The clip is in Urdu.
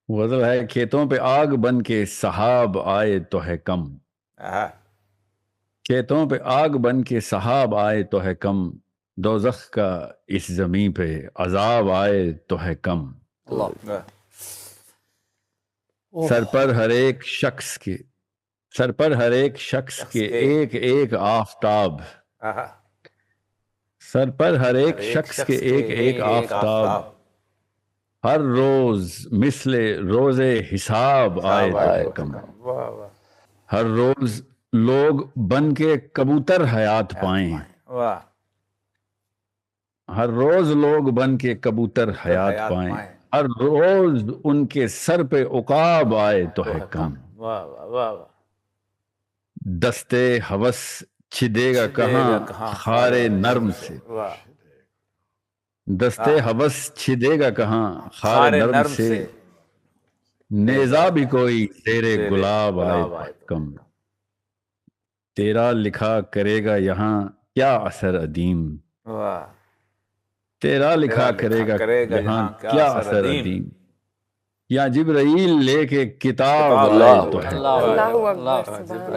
غزل ہے، کھیتوں پہ آگ بن کے سحاب آئے تو ہے کم، آہا، کھیتوں پہ آگ بن کے سحاب آئے تو ہے کم، دوزخ کا اس زمین پہ عذاب آئے تو ہے کم، اللہ سر پر ہر ایک شخص کے سر پر ہر ایک شخص کے ایک ایک آفتاب، آہا، سر پر ہر ہر ایک ایک شخص کے ایک ایک ایک آفتاب، ہر روز مثل روز حساب آئے تو ہے کم، واہ واہ ہر روز لوگ بن کے کبوتر حیات پائیں، واہ، ہر روز لوگ بن کے کبوتر حیات پائیں، ہر روز ان کے سر پہ عقاب آئے تو ہے کم، واہ واہ واہ واہ، دستے ہوس چھدے گا کہاں خار نرم سے، واہ، دستے ہوس چھدے گا کہاں خار نرم سے، نیزا بھی کوئی تیرے گلاب آئے تو ہے کم، تیرا لکھا کرے گا یہاں کیا اثر ادیم، واہ، تیرا لکھا کرے گا یہاں کیا اثر ادیم، یا جبرائیل لے کے کتاب آئے تو ہے اللہ اکبر، اللہ اکبر۔